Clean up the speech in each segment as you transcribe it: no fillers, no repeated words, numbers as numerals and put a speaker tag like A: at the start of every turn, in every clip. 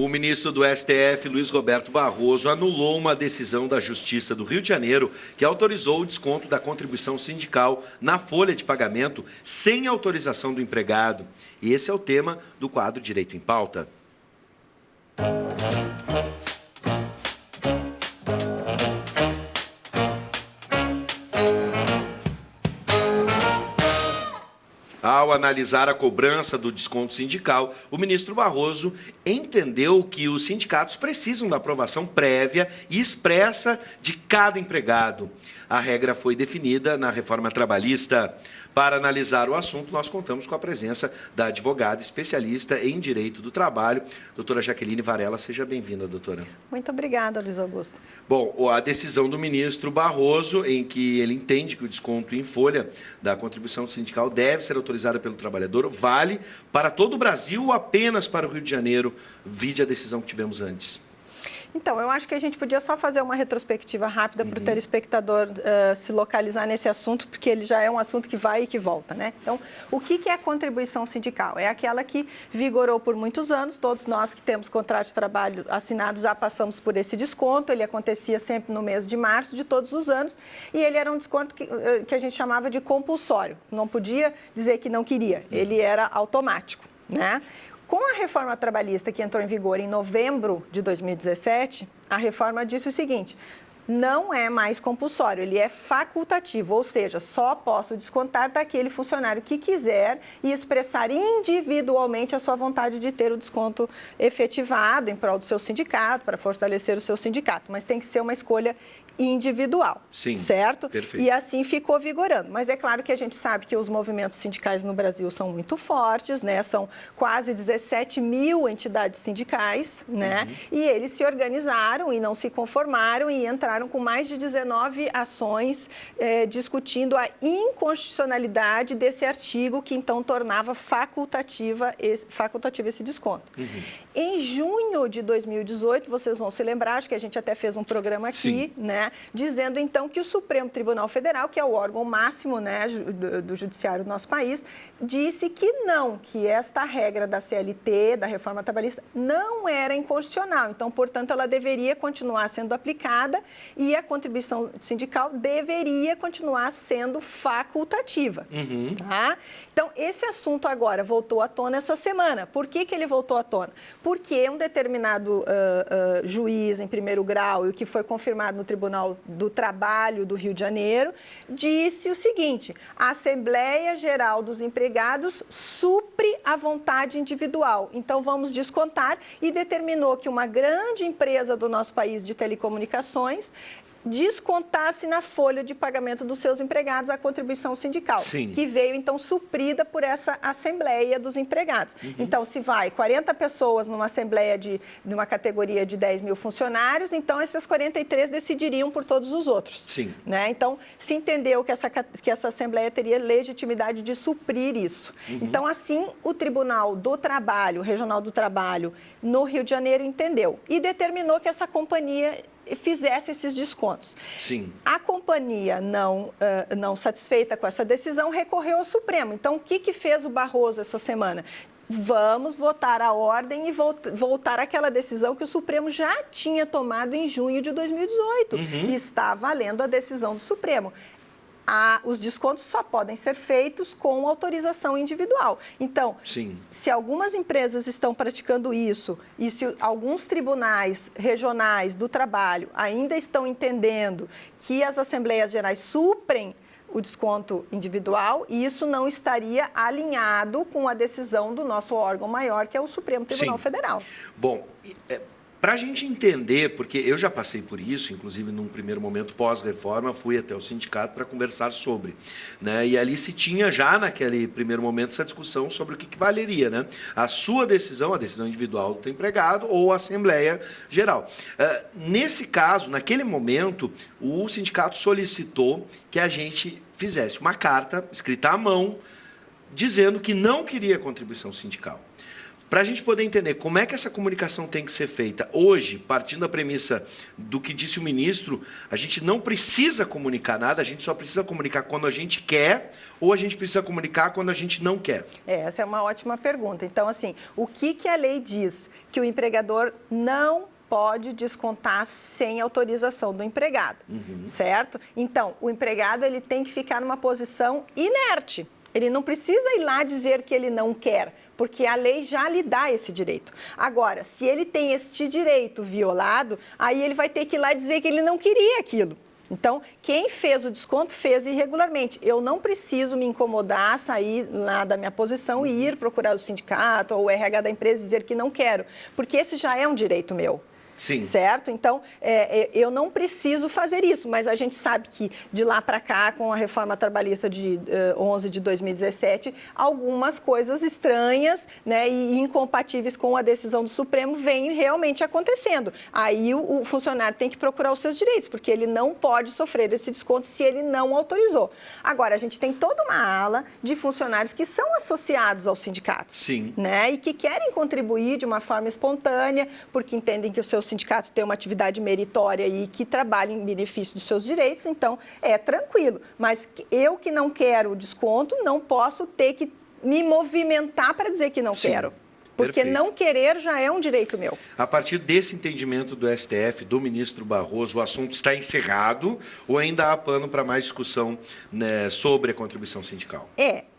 A: O ministro do STF, Luiz Roberto Barroso, anulou uma decisão da Justiça do Rio de Janeiro que autorizou o desconto da contribuição sindical na folha de pagamento sem autorização do empregado. E esse é o tema do quadro Direito em Pauta. Ao analisar a cobrança do desconto sindical, o ministro Barroso entendeu que os sindicatos precisam da aprovação prévia e expressa de cada empregado. A regra foi definida na reforma trabalhista. Para analisar o assunto, nós contamos com a presença da advogada especialista em Direito do Trabalho, doutora Jaqueline Varela. Seja bem-vinda, doutora.
B: Muito obrigada, Luiz Augusto.
A: Bom, a decisão do ministro Barroso, em que ele entende que o desconto em folha da contribuição sindical deve ser autorizada pelo trabalhador, vale para todo o Brasil ou apenas para o Rio de Janeiro, vide a decisão que tivemos antes?
B: Então, eu acho que a gente podia só fazer uma retrospectiva rápida para o telespectador se localizar nesse assunto, porque ele já é um assunto que vai e que volta, né? Então, o que é a contribuição sindical? É aquela que vigorou por muitos anos, todos nós que temos contrato de trabalho assinado já passamos por esse desconto, ele acontecia sempre no mês de março de todos os anos, e ele era um desconto que a gente chamava de compulsório, não podia dizer que não queria, ele era automático, né? Com a reforma trabalhista que entrou em vigor em novembro de 2017, a reforma disse o seguinte: não é mais compulsório, ele é facultativo, ou seja, só posso descontar daquele funcionário que quiser e expressar individualmente a sua vontade de ter o desconto efetivado em prol do seu sindicato, para fortalecer o seu sindicato, mas tem que ser uma escolha individual,
A: sim,
B: certo?
A: Perfeito.
B: E assim ficou vigorando. Mas é claro que a gente sabe que os movimentos sindicais no Brasil são muito fortes, né? São quase 17 mil entidades sindicais, né? E eles se organizaram e não se conformaram e entraram com mais de 19 ações discutindo a inconstitucionalidade desse artigo que então tornava facultativo esse desconto. Em junho de 2018, vocês vão se lembrar, acho que a gente até fez um programa aqui, né? Dizendo, então, que o Supremo Tribunal Federal, que é o órgão máximo, né, do judiciário do nosso país, disse que não, que esta regra da CLT, da reforma trabalhista, não era inconstitucional. Então, portanto, ela deveria continuar sendo aplicada e a contribuição sindical deveria continuar sendo facultativa. Tá? Então, esse assunto agora voltou à tona essa semana. Por que ele voltou à tona? Porque um determinado juiz em primeiro grau, e o que foi confirmado no Tribunal do Trabalho do Rio de Janeiro, disse o seguinte: a Assembleia Geral dos Empregados supre a vontade individual. Então, vamos descontar, e determinou que uma grande empresa do nosso país de telecomunicações descontasse na folha de pagamento dos seus empregados a contribuição sindical, que veio, então, suprida por essa Assembleia dos Empregados. Então, se vai 40 pessoas numa Assembleia de uma categoria de 10 mil funcionários, então, essas 43 decidiriam por todos os outros. Né? Então, se entendeu que essa Assembleia teria legitimidade de suprir isso. Então, assim, o Tribunal do Trabalho, Regional do Trabalho, no Rio de Janeiro, entendeu e determinou que essa companhia fizesse esses descontos. A companhia, não satisfeita com essa decisão, recorreu ao Supremo. Então, o que fez o Barroso essa semana? Vamos votar a ordem e voltar àquela decisão que o Supremo já tinha tomado em junho de 2018. E está valendo a decisão do Supremo. Os descontos só podem ser feitos com autorização individual. Então, se algumas empresas estão praticando isso e se alguns tribunais regionais do trabalho ainda estão entendendo que as Assembleias Gerais suprem o desconto individual, isso não estaria alinhado com a decisão do nosso órgão maior, que é o Supremo Tribunal Federal.
A: Bom, para a gente entender, porque eu já passei por isso, inclusive num primeiro momento pós-reforma, fui até o sindicato para conversar sobre, né? E ali se tinha já naquele primeiro momento essa discussão sobre o que valeria, né? A sua decisão, a decisão individual do empregado ou a Assembleia Geral. Nesse caso, naquele momento, o sindicato solicitou que a gente fizesse uma carta escrita à mão, dizendo que não queria contribuição sindical. Para a gente poder entender como é que essa comunicação tem que ser feita, hoje, partindo da premissa do que disse o ministro, a gente não precisa comunicar nada, a gente só precisa comunicar quando a gente quer ou a gente precisa comunicar quando a gente não quer?
B: Essa é uma ótima pergunta. Então, assim, o que a lei diz? Que o empregador não pode descontar sem autorização do empregado, certo? Então, o empregado ele tem que ficar numa posição inerte. Ele não precisa ir lá dizer que ele não quer, porque a lei já lhe dá esse direito. Agora, se ele tem este direito violado, aí ele vai ter que ir lá dizer que ele não queria aquilo. Então, quem fez o desconto fez irregularmente. Eu não preciso me incomodar, sair lá da minha posição e ir procurar o sindicato ou o RH da empresa e dizer que não quero, porque esse já é um direito meu.
A: Sim.
B: Certo? Então, eu não preciso fazer isso, mas a gente sabe que de lá para cá, com a reforma trabalhista de 11 de 2017, algumas coisas estranhas, né, e incompatíveis com a decisão do Supremo vêm realmente acontecendo. Aí o funcionário tem que procurar os seus direitos, porque ele não pode sofrer esse desconto se ele não autorizou. Agora, a gente tem toda uma ala de funcionários que são associados aos sindicatos.
A: Sim.
B: Né, e que querem contribuir de uma forma espontânea, porque entendem que os seus sindicatos têm uma atividade meritória e que trabalham em benefício dos seus direitos, então é tranquilo. Mas eu que não quero o desconto, não posso ter que me movimentar para dizer que não quero. Porque
A: Perfeito.
B: não querer já é um direito meu.
A: A partir desse entendimento do STF, do ministro Barroso, o assunto está encerrado ou ainda há pano para mais discussão, né, sobre a contribuição sindical?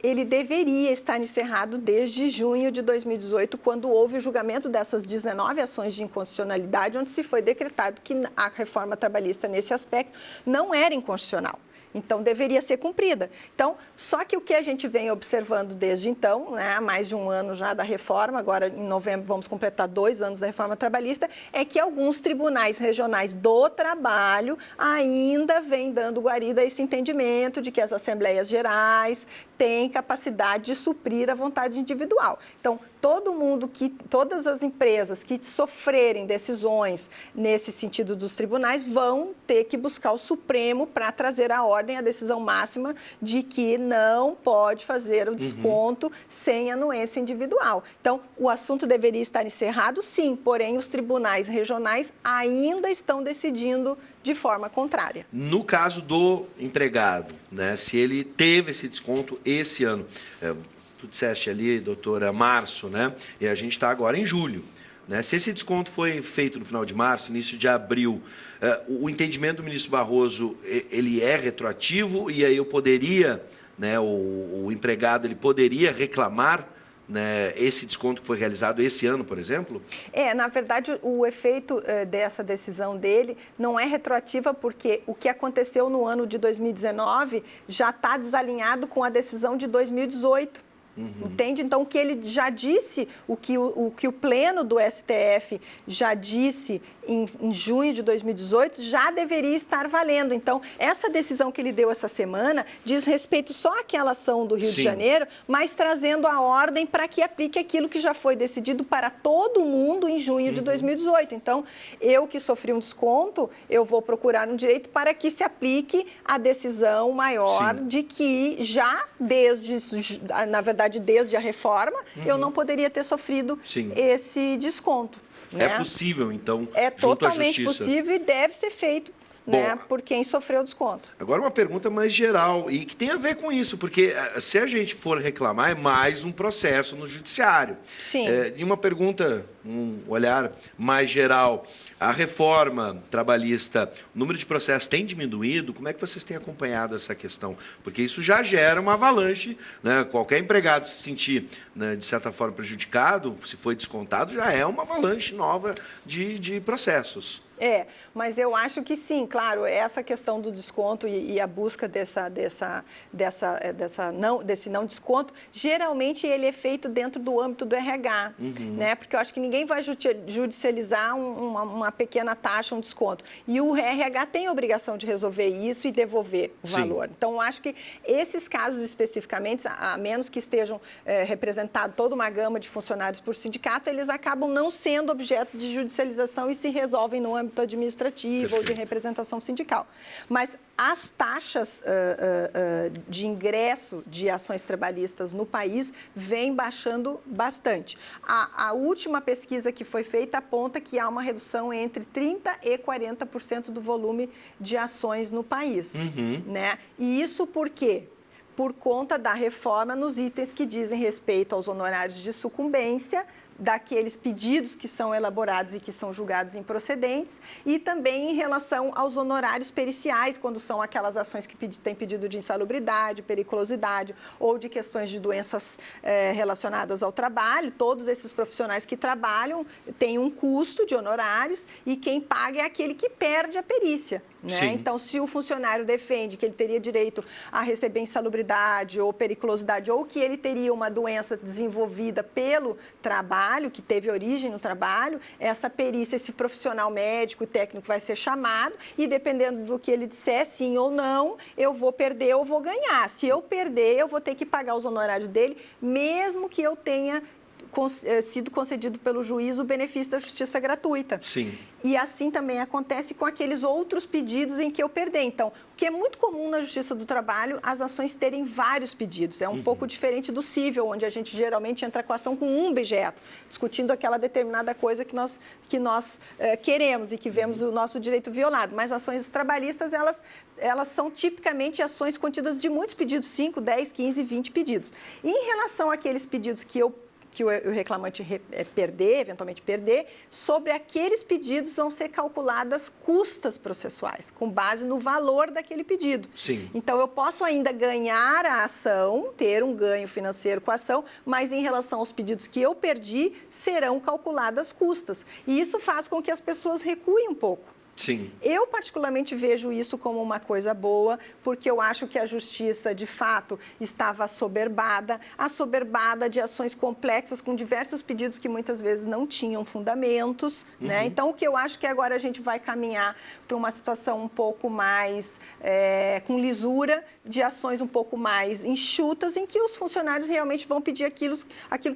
B: Ele deveria estar encerrado desde junho de 2018, quando houve o julgamento dessas 19 ações de inconstitucionalidade, onde se foi decretado que a reforma trabalhista, nesse aspecto, não era inconstitucional. Então, deveria ser cumprida. Então, só que o que a gente vem observando desde então, né, há mais de um ano já da reforma, agora em novembro vamos completar 2 anos da reforma trabalhista, é que alguns tribunais regionais do trabalho ainda vêm dando guarida a esse entendimento de que as assembleias gerais têm capacidade de suprir a vontade individual. Então, todas as empresas que sofrerem decisões nesse sentido dos tribunais vão ter que buscar o Supremo para trazer à ordem a decisão máxima de que não pode fazer o desconto sem anuência individual. Então, o assunto deveria estar encerrado, sim, porém os tribunais regionais ainda estão decidindo de forma contrária.
A: No caso do empregado, né, se ele teve esse desconto esse ano, tu disseste ali, doutora, março, né, e a gente está agora em julho. Né? Se esse desconto foi feito no final de março, início de abril, o entendimento do ministro Barroso, ele é retroativo e aí eu poderia, né, o empregado, ele poderia reclamar, né, esse desconto que foi realizado esse ano, por exemplo?
B: Na verdade, o efeito dessa decisão dele não é retroativa, porque o que aconteceu no ano de 2019 já está desalinhado com a decisão de 2018. Entende? Então, o que ele já disse, o que o pleno do STF já disse em junho de 2018, já deveria estar valendo. Então, essa decisão que ele deu essa semana diz respeito só àquela ação do Rio de Janeiro, mas trazendo a ordem para que aplique aquilo que já foi decidido para todo mundo em junho de 2018. Então, eu que sofri um desconto, eu vou procurar um direito para que se aplique a decisão maior de que já na verdade, desde a reforma, eu não poderia ter sofrido esse desconto. Né?
A: É possível, então,
B: é
A: junto à
B: totalmente
A: Justiça.
B: possível e deve ser feito, né, por quem sofreu o desconto.
A: Agora uma pergunta mais geral e que tem a ver com isso, porque se a gente for reclamar, é mais um processo no judiciário.
B: Sim.
A: E uma pergunta, um olhar mais geral, a reforma trabalhista, o número de processos tem diminuído? Como é que vocês têm acompanhado essa questão? Porque isso já gera uma avalanche, né? Qualquer empregado se sentir, né, de certa forma prejudicado, se foi descontado, já é uma avalanche nova de processos.
B: Mas eu acho que sim, claro, essa questão do desconto e a busca desse não desconto, geralmente ele é feito dentro do âmbito do RH, né? Porque eu acho que ninguém vai judicializar uma pequena taxa, um desconto. E o RH tem a obrigação de resolver isso e devolver o valor. Então, eu acho que esses casos especificamente, a menos que estejam representados toda uma gama de funcionários por sindicato, eles acabam não sendo objeto de judicialização e se resolvem no âmbito âmbito administrativo ou de representação sindical. Mas as taxas de ingresso de ações trabalhistas no país vêm baixando bastante. A última pesquisa que foi feita aponta que há uma redução entre 30% e 40% do volume de ações no país. Né? E isso por quê? Por conta da reforma nos itens que dizem respeito aos honorários de sucumbência, daqueles pedidos que são elaborados e que são julgados improcedentes, e também em relação aos honorários periciais, quando são aquelas ações que têm pedido de insalubridade, periculosidade ou de questões de doenças relacionadas ao trabalho. Todos esses profissionais que trabalham têm um custo de honorários e quem paga é aquele que perde a perícia. Né? Então, se o funcionário defende que ele teria direito a receber insalubridade ou periculosidade, ou que ele teria uma doença desenvolvida pelo trabalho, que teve origem no trabalho, essa perícia, esse profissional médico e técnico vai ser chamado e, dependendo do que ele disser, sim ou não, eu vou perder ou vou ganhar. Se eu perder, eu vou ter que pagar os honorários dele, mesmo que eu tenha sido concedido pelo juiz o benefício da justiça gratuita.
A: Sim.
B: E assim também acontece com aqueles outros pedidos em que eu perder. Então, o que é muito comum na Justiça do Trabalho, as ações terem vários pedidos. É um pouco diferente do cível, onde a gente geralmente entra com a ação com um objeto, discutindo aquela determinada coisa que nós queremos e que vemos o nosso direito violado. Mas ações trabalhistas, elas são tipicamente ações contidas de muitos pedidos, 5, 10, 15, 20 pedidos. E em relação àqueles pedidos que o reclamante eventualmente perder, sobre aqueles pedidos vão ser calculadas custas processuais, com base no valor daquele pedido.
A: Sim.
B: Então, eu posso ainda ganhar a ação, ter um ganho financeiro com a ação, mas em relação aos pedidos que eu perdi, serão calculadas custas. E isso faz com que as pessoas recuem um pouco.
A: Sim.
B: Eu, particularmente, vejo isso como uma coisa boa, porque eu acho que a justiça, de fato, estava assoberbada de ações complexas, com diversos pedidos que muitas vezes não tinham fundamentos. Né? Então, o que eu acho que agora a gente vai caminhar para uma situação um pouco mais com lisura, de ações um pouco mais enxutas, em que os funcionários realmente vão pedir aquilo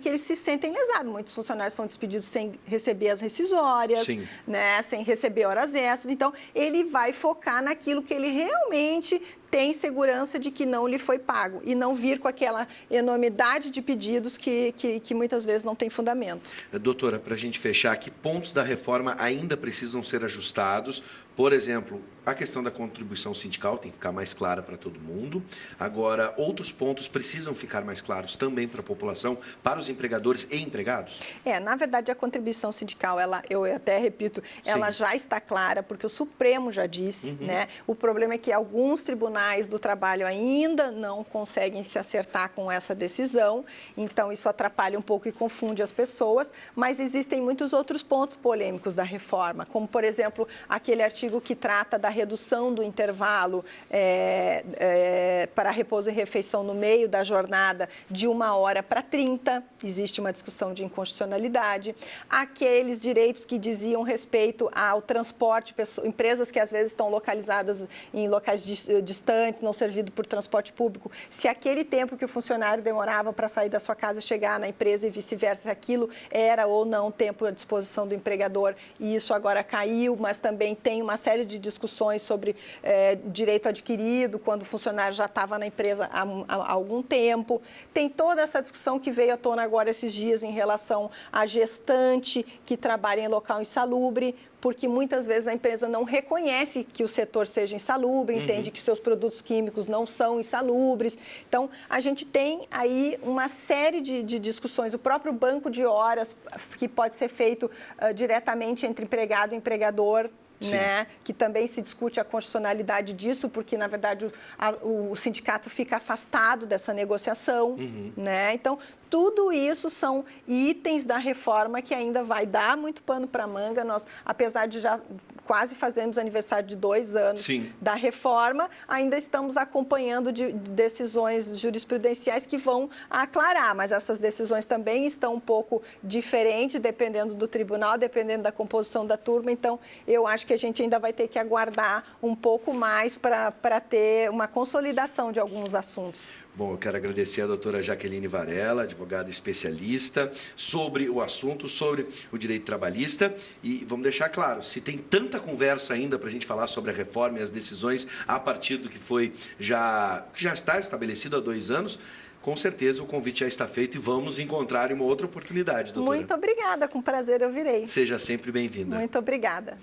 B: que eles se sentem lesados. Muitos funcionários são despedidos sem receber as rescisórias, né? Sem receber horas extras. Então, ele vai focar naquilo que ele realmente tem segurança de que não lhe foi pago e não vir com aquela enormidade de pedidos que muitas vezes não tem fundamento.
A: Doutora, para a gente fechar, que pontos da reforma ainda precisam ser ajustados? Por exemplo, a questão da contribuição sindical tem que ficar mais clara para todo mundo. Agora, outros pontos precisam ficar mais claros também para a população, para os empregadores e empregados?
B: Na verdade, a contribuição sindical, eu até repito, ela já está clara, porque o Supremo já disse, né? O problema é que alguns tribunais do trabalho ainda não conseguem se acertar com essa decisão, então isso atrapalha um pouco e confunde as pessoas, mas existem muitos outros pontos polêmicos da reforma, como, por exemplo, aquele artigo que trata da redução do intervalo para repouso e refeição no meio da jornada de 1 hora para 30, existe uma discussão de inconstitucionalidade. Aqueles direitos que diziam respeito ao transporte, empresas que às vezes estão localizadas em locais distantes, não servido por transporte público, se aquele tempo que o funcionário demorava para sair da sua casa e chegar na empresa e vice-versa, se aquilo era ou não tempo à disposição do empregador, e isso agora caiu, mas também tem uma série de discussões sobre direito adquirido, quando o funcionário já estava na empresa há algum tempo. Tem toda essa discussão que veio à tona agora esses dias em relação à gestante que trabalha em local insalubre, porque muitas vezes a empresa não reconhece que o setor seja insalubre, entende que seus produtos químicos não são insalubres. Então, a gente tem aí uma série de discussões. O próprio banco de horas, que pode ser feito diretamente entre empregado e empregador, né? Que também se discute a constitucionalidade disso, porque, na verdade, o sindicato fica afastado dessa negociação. Né? Então, tudo isso são itens da reforma que ainda vai dar muito pano para a manga. Nós, apesar de já quase fazermos aniversário de 2 anos da reforma, ainda estamos acompanhando decisões jurisprudenciais que vão aclarar, mas essas decisões também estão um pouco diferentes, dependendo do tribunal, dependendo da composição da turma. Então, eu acho que a gente ainda vai ter que aguardar um pouco mais para ter uma consolidação de alguns assuntos.
A: Bom, eu quero agradecer a doutora Jaqueline Varela, advogada especialista, sobre o assunto, sobre o direito trabalhista. E vamos deixar claro, se tem tanta conversa ainda para a gente falar sobre a reforma e as decisões a partir do que já está estabelecido há 2 anos, com certeza o convite já está feito e vamos encontrar uma outra oportunidade, doutora.
B: Muito obrigada, com prazer eu virei.
A: Seja sempre bem-vinda.
B: Muito obrigada.